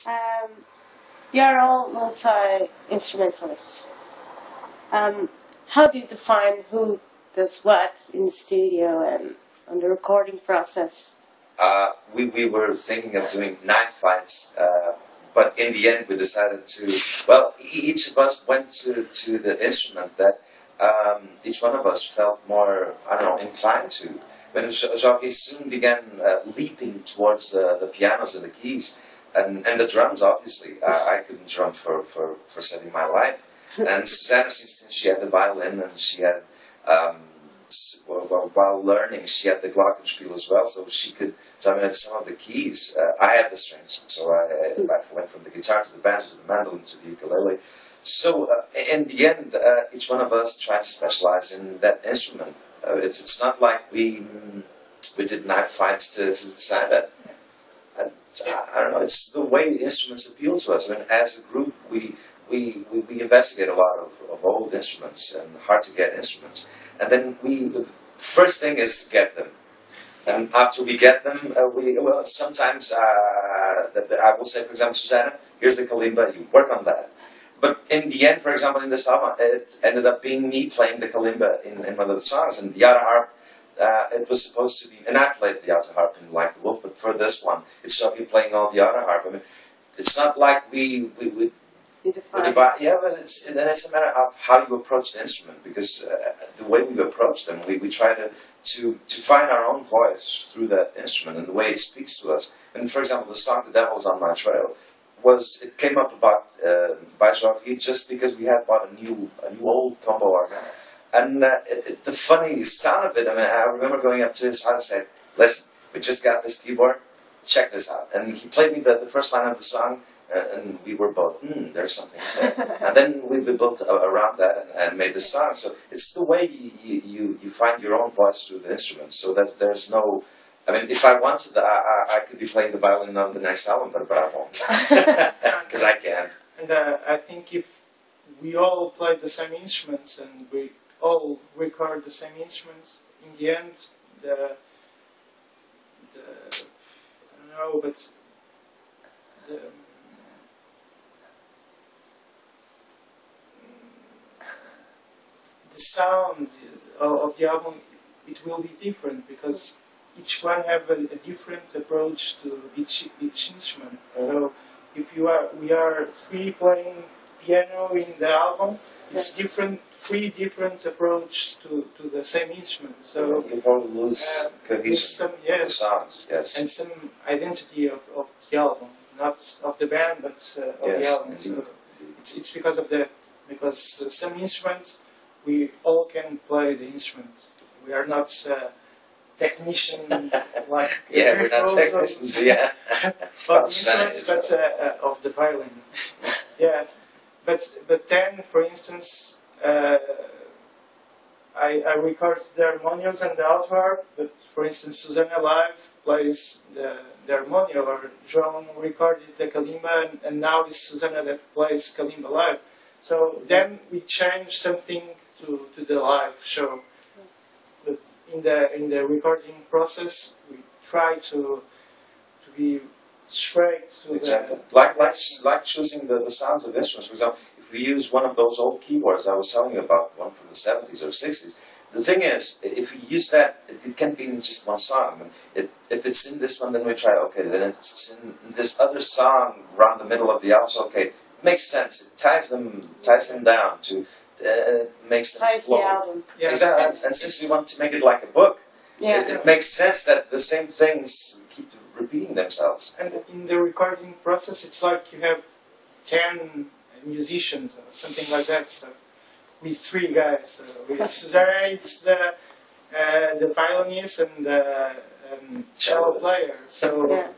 Um, we are all multi-instrumentalists. How do you define who does what in the studio and on the recording process? We were thinking of doing night fights, but in the end we decided to, well, each of us went to the instrument that each one of us felt more, I don't know, inclined to. When Jacques soon began leaping towards the pianos and the keys, and the drums, obviously. I couldn't drum for saving my life. And Susanna, since she had the violin and she had, while learning, she had the glockenspiel as well, so she could dominate some of the keys. I had the strings, so I went from the guitar to the banjo to the mandolin to the ukulele. So in the end, each one of us tried to specialize in that instrument. It's not like we did knife fights to decide that. I don't know. It's the way the instruments appeal to us. I mean, as a group, we investigate a lot of old instruments and hard to get instruments, and then the first thing is to get them. And after we get them, sometimes I will say, for example, Susanna, here's the kalimba. You work on that. But in the end, for example, in this album, it ended up being me playing the kalimba in one of the songs, and the other harp. It was supposed to be, and I played the alto harp in Like the Wolf, but for this one, it's Sophie playing all the other harp. I mean, it's not like we divide. Yeah, but it's a matter of how you approach the instrument, because the way we approach them, we try to find our own voice through that instrument and the way it speaks to us. And for example, the song "The Devil's on My Trail" it came up by Jacques just because we had bought a new old combo organ. And the funny sound of it, I mean, I remember going up to his house and saying, listen, we just got this keyboard, check this out. And he played me the first line of the song, and we were both, there's something there. And then we built around that and made the song. So it's the way you find your own voice through the instrument, so that there's no, I mean, if I wanted, I could be playing the violin on the next album, but I won't, because I can't. And I think if we all play the same instruments and we all record the same instruments, in the end, I don't know, but the sound of the album, it will be different, because each one have a different approach to each instrument. So if we are three playing piano in the album, it's three different approaches to the same instrument. So you probably lose cohesion of the songs, yes, and some identity of the album, not of the band, but of the album. So it's because of that. Because some instruments we all can play the instrument. We are not technician like we're not technicians, yeah, of the instruments, but of the violin. Yeah. But then, for instance, I record the harmonios and the alto harp, but for instance, Susanna live plays the harmonia, or João recorded the kalimba, and now it's Susanna that plays kalimba live. So then we change something to the live show. But in the recording process, we try to be straight to exactly. Like choosing the sounds of instruments. For example, if we use one of those old keyboards I was telling you about, one from the 70s or 60s, the thing is, if we use that, it can't be in just one song. I mean, if it's in this one, then we try, okay, then it's in this other song around the middle of the album, so okay, it makes sense. It ties them down to, makes them ties flow. The album. Yeah, exactly. And since we want to make it like a book, it makes sense that the same things keep repeating themselves. And in the recording process, it's like you have 10 musicians or something like that. So with 3 guys, with Susanna, it's the violinist and the cello player. So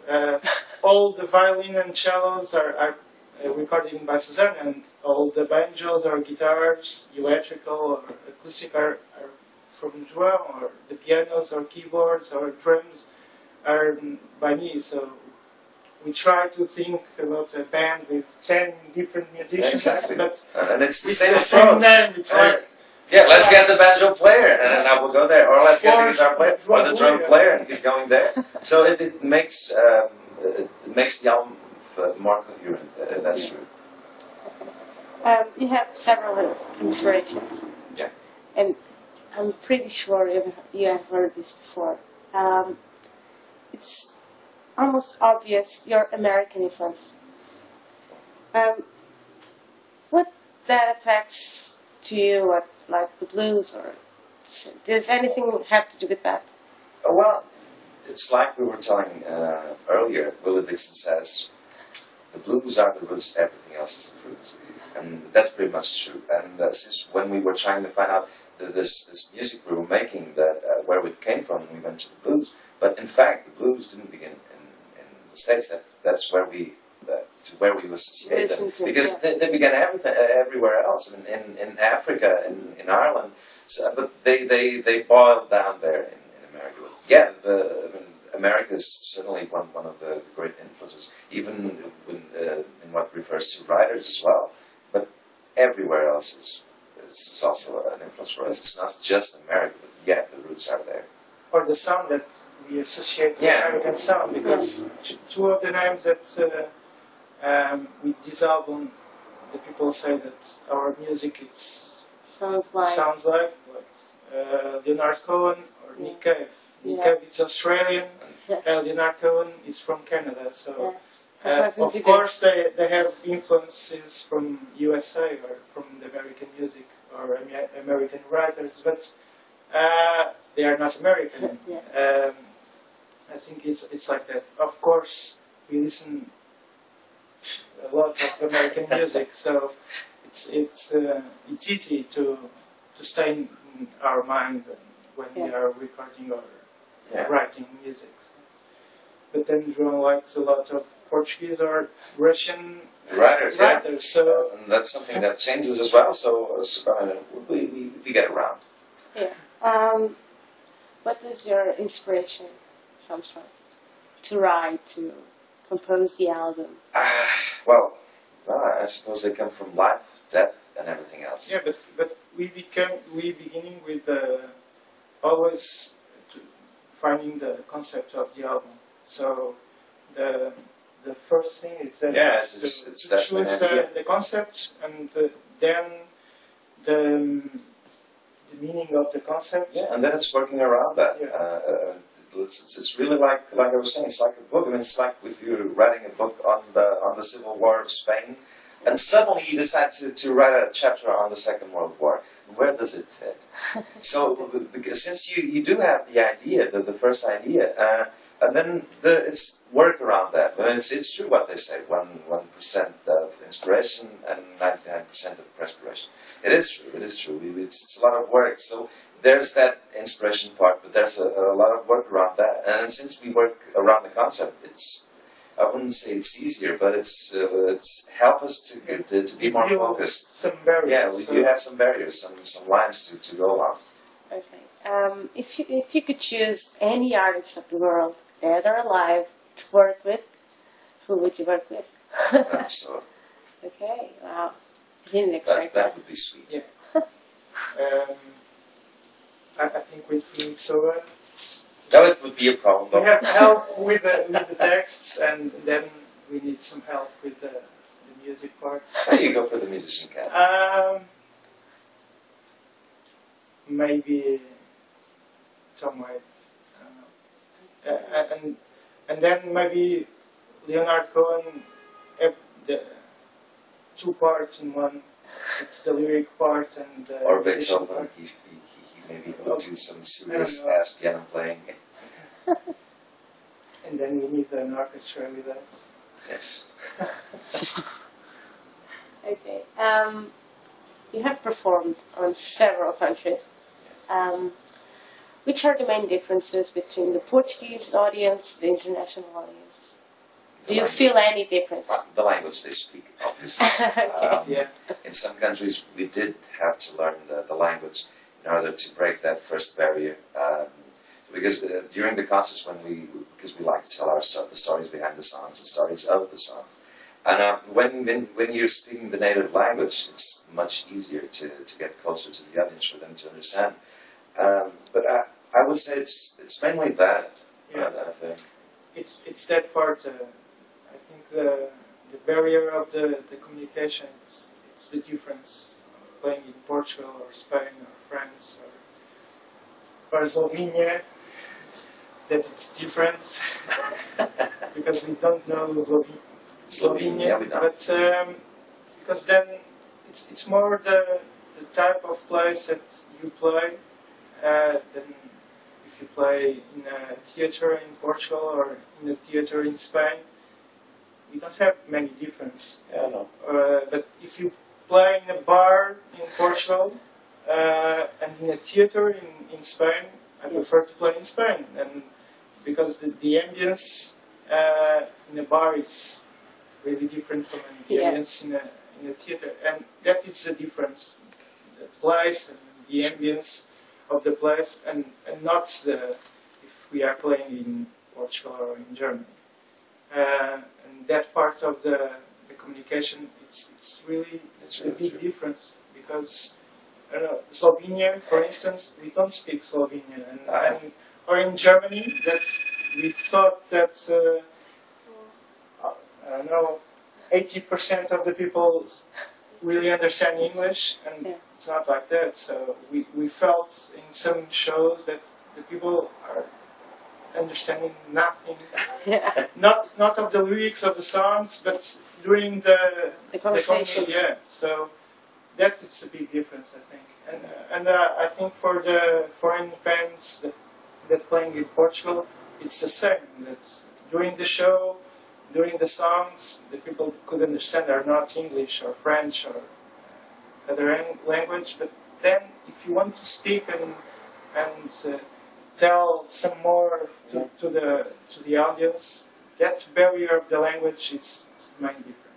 all the violin and cellos are recorded by Susanna, and all the banjos or guitars, electrical or acoustic, are from João, or the pianos or keyboards or drums are by me. So we try to think about a band with 10 different musicians, but and it's the same name. It's like, let's get the banjo player, and then I will go there, or let's get the guitar player, or the drum player, and he's going there. So it makes the album more coherent. That's true. You have several inspirations. Yeah. And I'm pretty sure you have heard this before. It's almost obvious your American influence. What that affects to you, what, like the blues, or does anything have to do with that? Well, it's like we were telling earlier. Willie Dixon says, "The blues are the roots. Everything else is the fruit," and that's pretty much true. And since when we were trying to find out this music we were making, that where it came from, we went to the blues. But in fact, the blues didn't begin in the States. That's where we to where we associate them, because they began everywhere else, in Africa, in Ireland. So, but they boiled down there in America. Yeah, America is certainly one of the great influences, even in what refers to writers as well. But everywhere else is also an influence for us. It's not just America, but yeah, the roots are there. Or the sound that we associate with American sound, because two of the names that with this album, the people say that our music sounds like Leonard Cohen or Nick Cave. Nick Cave is Australian, Leonard Cohen is from Canada, so of course they have influences from USA or from the American music or American writers, but they are not American. I think it's like that. Of course, we listen a lot of American music, so it's easy to stay in our mind when we are recording or writing music. But then João likes a lot of Portuguese or Russian writers. So and that's something that changes as well. So we get around. Yeah. What does your inspiration come from to write, to compose the album? Well, I suppose they come from life, death, and everything else. Yeah, but we beginning with always finding the concept of the album. So the first thing is that it's to choose the concept, and then the meaning of the concept. Yeah, and then it's working around that. Yeah. It's really like I was saying, it's like a book. I mean, it's like if you're writing a book on the Civil War of Spain, and suddenly you decide to write a chapter on the Second World War. Where does it fit? So, because since you do have the idea, the first idea, and then it's work around that. But it's true what they say: 1% of inspiration and 99% of perspiration. It is true. It is true. It's a lot of work. So there's that inspiration part, but there's a lot of work around that. And since we work around the concept, I wouldn't say it's easier, but it's help us to be more focused. Some barriers. Yeah, we do have some barriers, some lines to go along. Okay. If you could choose any artist of the world, dead or alive, to work with, who would you work with? So. Okay. Wow. I didn't expect that. That would be sweet. Yeah. I think with Jigsaw. That would be a problem, though. We have help with the texts, and then we need some help with the music part. There you go for the musician cat. Maybe Tom Waits. And then maybe Leonard Cohen, the two parts in one. It's the lyric part and or Beethoven. He maybe will do some serious ass piano playing. And then we need an orchestra with that. Yes. Okay. You have performed on several countries. Which are the main differences between the Portuguese audience, the international audience? Do you feel any difference? The language they speak, obviously. Okay. In some countries, we did have to learn the language in order to break that first barrier. Because during the concerts, because we like to tell the stories behind the songs, the stories of the songs, and when you're speaking the native language, it's much easier to get closer to the audience for them to understand. But I would say it's mainly that. Yeah. I think it's that part. I think the barrier of the communication, it's the difference of playing in Portugal or Spain or France or Slovenia, that it's different because we don't know Slovenia, yeah, we don't. but because then it's more the type of place that you play than if you play in a theater in Portugal or in a theater in Spain. We don't have many difference. Yeah, no. But if you play in a bar in Portugal and in a theater in Spain, I prefer to play in Spain, and because the ambience in a bar is really different from the ambience in a theater, and that is the difference. The place and the ambience of the place, and not if we are playing in Portugal or in Germany. And that part of the communication, it's really a big difference, because I don't know, Slovenia, for instance, we don't speak Slovenian, or in Germany, we thought that I don't know, 80% of the people really understand English, and it's not like that. So we felt in some shows that the people are understanding nothing. Yeah. Not of the lyrics of the songs, but during the conversations. So that is a big difference, I think. And I think for the foreign bands that playing in Portugal, it's the same. That during the show, during the songs, the people could understand are not English or French or other language. But then, if you want to speak and tell some more to the audience, that barrier of the language is the main difference.